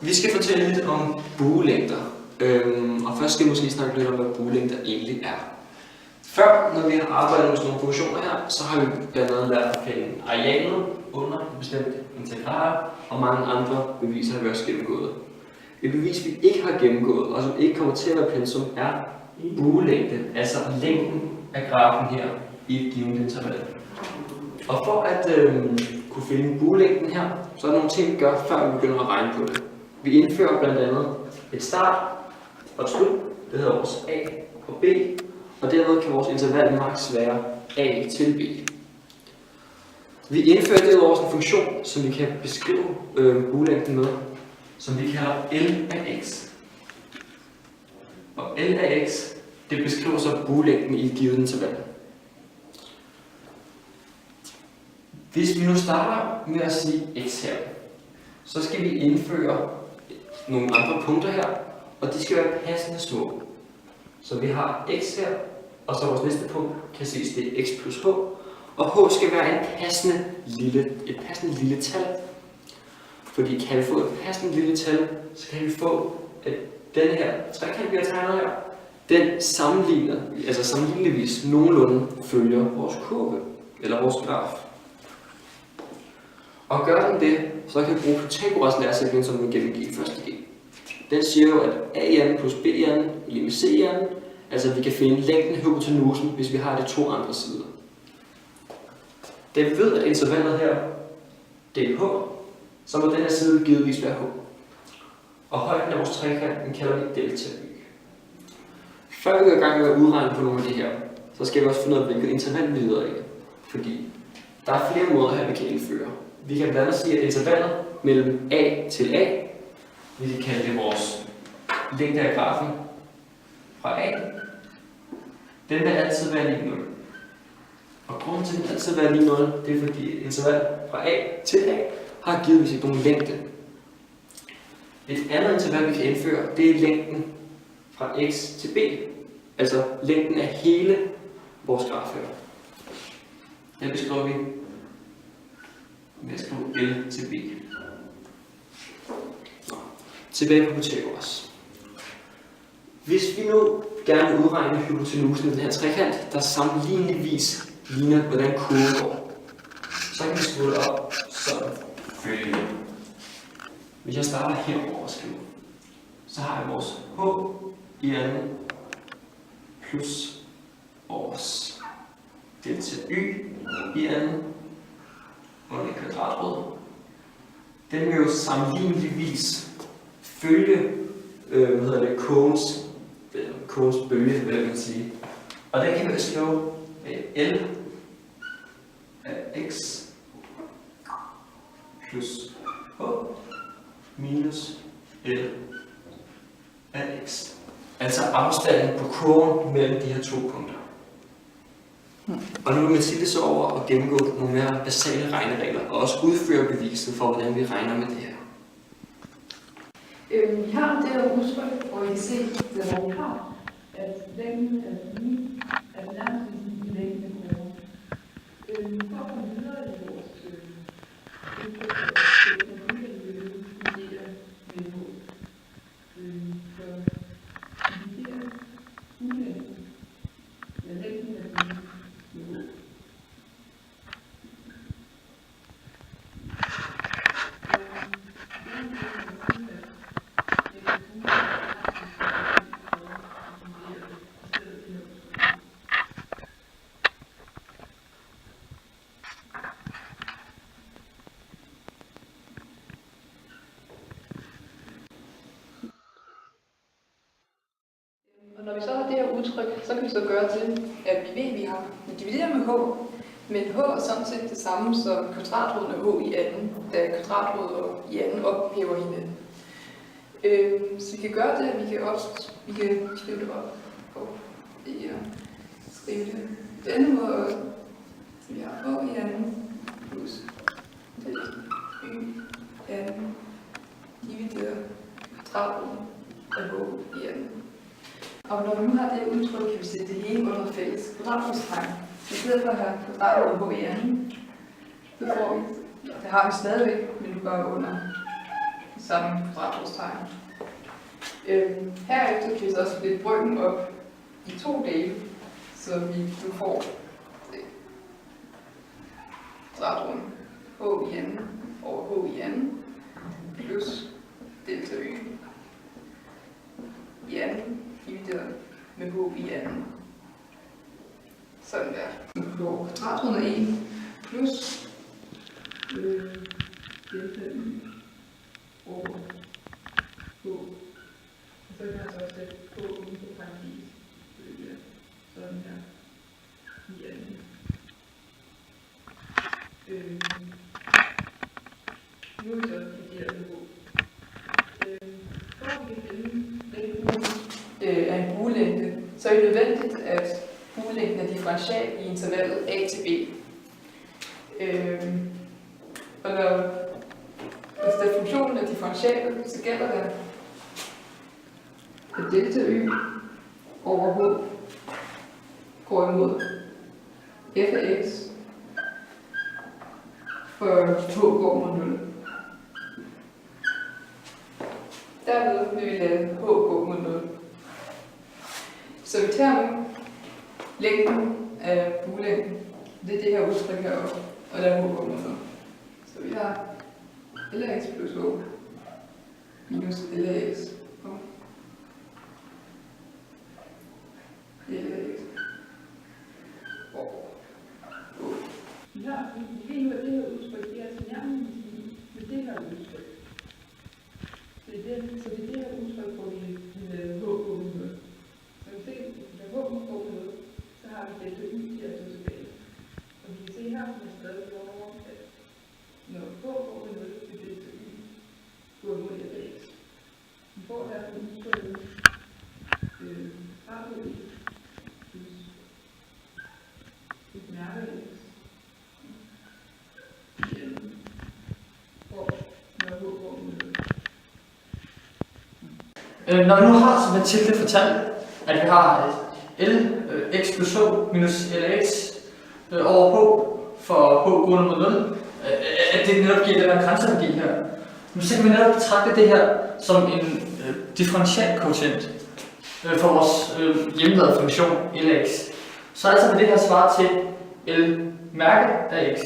Vi skal fortælle lidt om buelængder. Og først skal vi måske snakke lidt om, hvad buelængder egentlig er. Før, når vi har arbejdet med sådan nogle funktioner her, så har vi blandt andet lært at finde arealet under en bestemt integral, og mange andre beviser har vi også gennemgået. Et bevis, vi ikke har gennemgået, og som ikke kommer til at være pensum, er buelængde, altså længden af grafen her i et givet interval. Og for at kunne finde buelængden her, så er der nogle ting, vi gør, før vi begynder at regne på det. Vi indfører blandt andet et start og et slut, det hedder vores A og B, og dermed kan vores interval max være A til B. Vi indfører derudover også en funktion, som vi kan beskrive buelængden med, som vi kalder L af x. Og L af x, det beskriver så buelængden i et givet interval. Hvis vi nu starter med at sige x her, så skal vi indføre nogle andre punkter her, og de skal være passende små. Så vi har x her, og så vores næste punkt kan ses, det er x plus h, og h skal være et passende lille tal. Fordi kan vi få et passende lille tal, så kan vi få, at den her trekant, vi har tegnet her, den sammenligneligvis nogenlunde følger vores kurve, eller vores graf. Og gør den det, så kan vi bruge Pythagoras læresætning, som vi gennemgik i første G. Den siger jo, at a plus b er lige med c er, altså vi kan finde længden af hypotenusen, hvis vi har de to andre sider. Da vi ved, at intervallet her, det er h, så må den her side givetvis være h. Og højden af vores trekant, den kalder vi delta y. Før vi går i gang med at udregne på nogle af det her, så skal vi også finde ud af, hvilket interval vi leder i. Fordi der er flere måder her, vi kan indføre. Vi kan blandt andet sige, at intervallet mellem a til a, vi kan kalde det vores længde af grafen fra a, den vil altid være lige 0. Og grunden til, at den altid vil være lige 0, det er fordi interval fra a til a har givetvis ikke nogen længde. Et andet interval, vi kan indføre, det er længden fra x til b, altså længden af hele vores graf her. Den beskriver vi med at skrive L til B. Tilbage på Pythagoras. Hvis vi nu gerne vil udregne hypotenusen af den her trekant, der sammenligneligvis ligner, hvordan kurven går, så kan vi skrive det op som følgende. Hvis jeg starter herover og skriver, så har jeg vores h i anden plus vores delta y i anden under kvadratrod. Den vil jo sammenligneligvis følge Kogens bølge, vil jeg sige. Og den kan vi skrive L af x plus h minus L af x. Altså afstanden på kurven mellem de her to punkter. Og nu vil man sige det så over og gennemgå nogle mere basale regneregler, og også udføre beviset for, hvordan vi regner med det her. Vi har det her udtryk, hvor I kan se, hvor vi har, at længden af lige er nærmest lige længden af kurven. For at komme videre i vores Og når vi så har det her udtryk, så kan vi så gøre til, at vi ved, at vi dividerer med h, men h er sådan set det samme som kvadratroden af h i anden, da kvadratroden i anden ophæver hinanden. Så vi kan gøre det, at vi kan skrive det op og skrive det på denne måde også. Så vi har h i anden plus delta y anden divideret kvadratroden af h i anden. Og når vi nu har det udtryk, kan vi sætte det hele under fælles kvadratfodstegn. I stedet for at have kvadratroden h i anden, så får vi, det har vi stadigvæk, men nu bare under samme kvadratrodstegn. Herefter kan vi så også splitte brøken op i 2 dele, så vi nu får kvadratroden h i anden over h i anden plus delta y i anden divideret med h i anden. Sådan der. Vi får kvadratroden af 1 plus delta y over h. Og så kan jeg så sætte h uden for parentes. Det bliver sådan her i anden. Nu er vi så divideret med h. For at vi kan finde længden af en buelængde, så er det nødvendigt, at buelængden er differential i intervallet a til b. Og hvis der funktionen er differentiabel, så gælder det, at delta y over h går imod f af x, for h går mod 0. Derved vil vi lade h gå mod 0. Så vi tager nu længden af buelængden. Det er det her udtryk heroppe, og der h går mod 0. Så vi har L af x plus h minus L af x. L af x. Ja, lige nu er det her udtryk, det er altså nærmest med det her udtryk. Så det er det her udtryk, hvor vi laver h på 0. Så vi ser, at hvis vi laver h på 0, så har vi delta y til at stå tilbage. Og vi kan se her, at vi stadig over, at når h går med 0, vil delta y gå imod L af x. Vi får derfor udtrykket radio y plus et mærke x. Når vi nu har, som Mathilde fortalte, at vi har L x plus h minus L af x over h for h gående mod 0, at det netop giver den her grænseværdi her. Men så kan vi netop betragte det her som en differential quotient for vores hjemmelavede funktion L af x. Så altså vil det her svare til L mærke af x.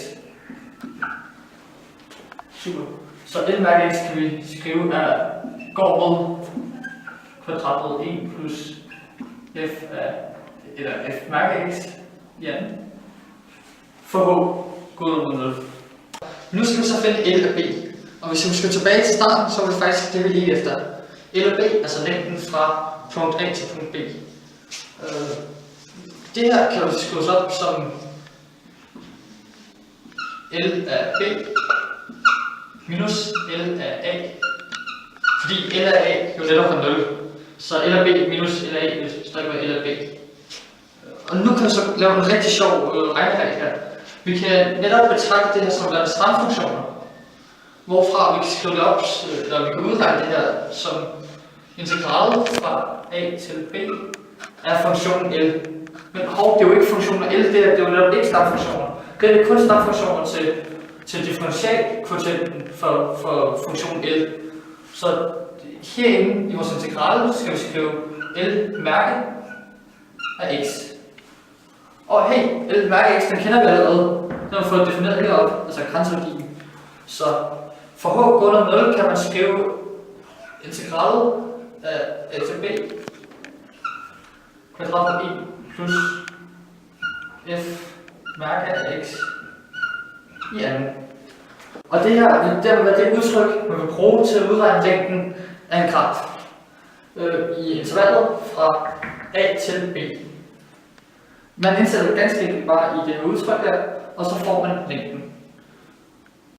Super. Så L mærke x kan vi skrive er går mod kvadratrod 1 plus f af, eller f mærke x i anden for h gået mod 0. Nu skal vi så finde L og B. Og hvis vi skal tilbage til starten, så er det faktisk det, vi lige efter. L og B, altså længden fra punkt A til punkt B. Det her kan jo skrives op som L af B minus L af A. Fordi L af A jo netop er 0. Så L af B minus L af A vil strække L af B. Og nu kan vi så lave en rigtig sjov regneregel her. Vi kan netop betragte det her som strandfunktioner, hvorfra vi kan skrive det op, eller vi kan udregne det her som integralet fra A til B af funktionen L. Men det er jo ikke funktioner L, det er jo netop ikke strandfunktioner. Det er kun strandfunktioner til differentialkvotienten for funktionen L. Så herinde i vores integral skal vi skrive L mærke af x. Og hey, L mærke af x, den kender vi allerede. Den har vi fået defineret heroppe, altså grænseværdien. Så for h gående 0 kan man skrive integralet af a til b kvadrat 1 plus f mærke af x i anden. Og det her vil være det udtryk, man vil bruge til at udregne længden af en graf i intervallet fra A til B. Man indsætter ganske enkelt bare i det udtryk der, og så får man længden.